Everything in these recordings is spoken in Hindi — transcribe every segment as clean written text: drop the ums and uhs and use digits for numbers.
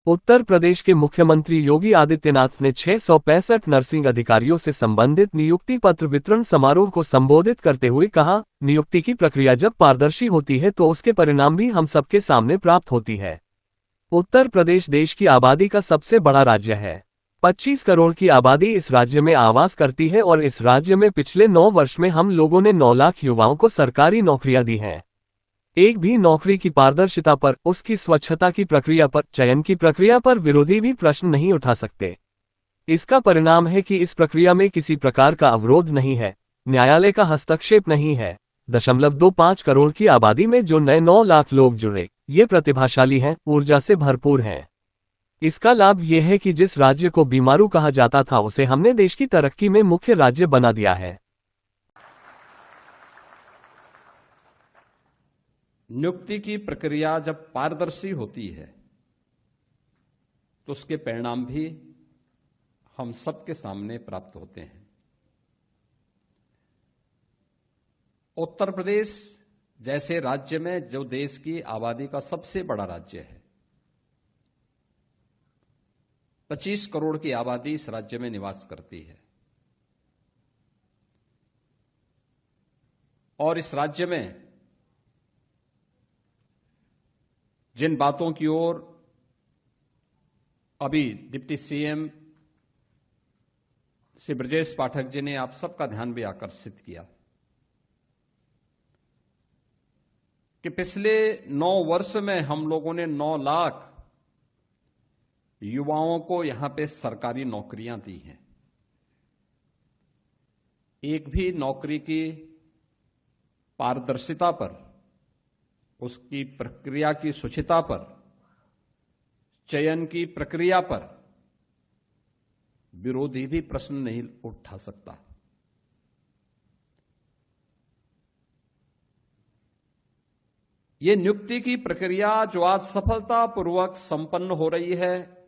उत्तर प्रदेश के मुख्यमंत्री योगी आदित्यनाथ ने 665 नर्सिंग अधिकारियों से संबंधित नियुक्ति पत्र वितरण समारोह को संबोधित करते हुए कहा, नियुक्ति की प्रक्रिया जब पारदर्शी होती है तो उसके परिणाम भी हम सबके सामने प्राप्त होती है। उत्तर प्रदेश देश की आबादी का सबसे बड़ा राज्य है। 25 करोड़ की आबादी इस राज्य में आवास करती है और इस राज्य में पिछले 9 वर्ष में हम लोगों ने 9 लाख युवाओं को सरकारी नौकरियां दी हैं। एक भी नौकरी की पारदर्शिता पर, उसकी स्वच्छता की प्रक्रिया पर, चयन की प्रक्रिया पर विरोधी भी प्रश्न नहीं उठा सकते। इसका परिणाम है कि इस प्रक्रिया में किसी प्रकार का अवरोध नहीं है, न्यायालय का हस्तक्षेप नहीं है। 0.25 करोड़ की आबादी में जो नए 9 लाख लोग जुड़े, ये प्रतिभाशाली हैं, ऊर्जा से भरपूर हैं। इसका लाभ यह है कि जिस राज्य को बीमारू कहा जाता था उसे हमने देश की तरक्की में मुख्य राज्य बना दिया है। नियुक्ति की प्रक्रिया जब पारदर्शी होती है तो उसके परिणाम भी हम सबके सामने प्राप्त होते हैं। उत्तर प्रदेश जैसे राज्य में, जो देश की आबादी का सबसे बड़ा राज्य है, 25 करोड़ की आबादी इस राज्य में निवास करती है और इस राज्य में जिन बातों की ओर अभी डिप्टी सीएम श्री ब्रजेश पाठक जी ने आप सबका ध्यान भी आकर्षित किया कि पिछले 9 वर्ष में हम लोगों ने 9 लाख युवाओं को यहां पे सरकारी नौकरियां दी हैं। एक भी नौकरी की पारदर्शिता पर, उसकी प्रक्रिया की शुचिता पर, चयन की प्रक्रिया पर विरोधी भी प्रश्न नहीं उठा सकता। ये नियुक्ति की प्रक्रिया जो आज सफलतापूर्वक संपन्न हो रही है,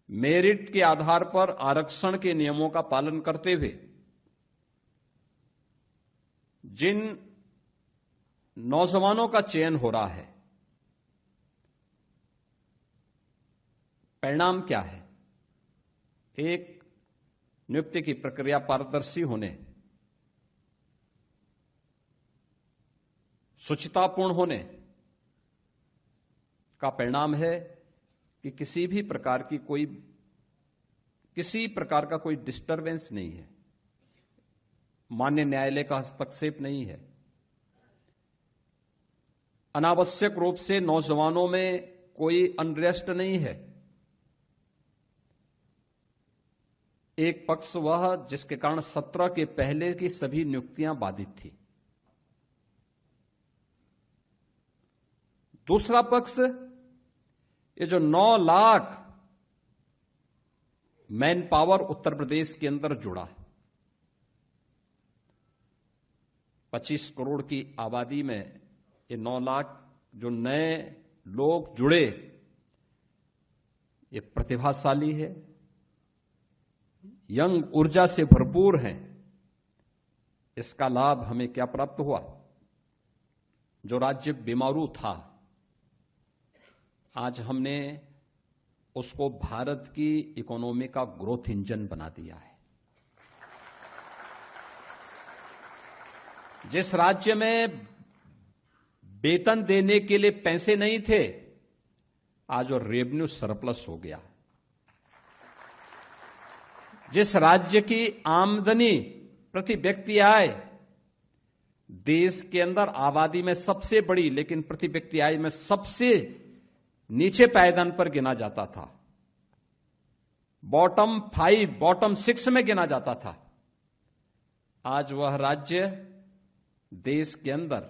मेरिट के आधार पर आरक्षण के नियमों का पालन करते हुए जिन नौजवानों का चयन हो रहा है, परिणाम क्या है? एक, नियुक्ति की प्रक्रिया पारदर्शी होने, शुचितापूर्ण होने का परिणाम है कि किसी प्रकार का कोई डिस्टरबेंस नहीं है, माननीय न्यायालय का हस्तक्षेप नहीं है, अनावश्यक रूप से नौजवानों में कोई अनरेस्ट नहीं है। एक पक्ष वह जिसके कारण 17 के पहले की सभी नियुक्तियां बाधित थी। दूसरा पक्ष, ये जो 9 लाख मैन पावर उत्तर प्रदेश के अंदर जुड़ा, 25 करोड़ की आबादी में ये 9 लाख जो नए लोग जुड़े, ये प्रतिभाशाली है, यंग ऊर्जा से भरपूर हैं। इसका लाभ हमें क्या प्राप्त हुआ? जो राज्य बीमारू था, आज हमने उसको भारत की इकोनॉमी का ग्रोथ इंजन बना दिया है। जिस राज्य में वेतन देने के लिए पैसे नहीं थे, आज वो रेवेन्यू सरप्लस हो गया। जिस राज्य की आमदनी प्रति व्यक्ति आय देश के अंदर आबादी में सबसे बड़ी, लेकिन प्रति व्यक्ति आय में सबसे नीचे पायदान पर गिना जाता था, बॉटम 5, बॉटम 6 में गिना जाता था, आज वह राज्य देश के अंदर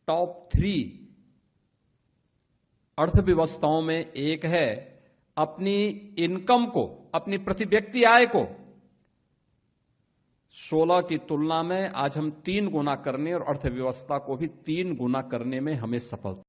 टॉप 3 अर्थव्यवस्थाओं में एक है। अपनी इनकम को, अपनी प्रति व्यक्ति आय को 16 की तुलना में आज हम 3 गुना करने और अर्थव्यवस्था को भी 3 गुना करने में हमें सफलता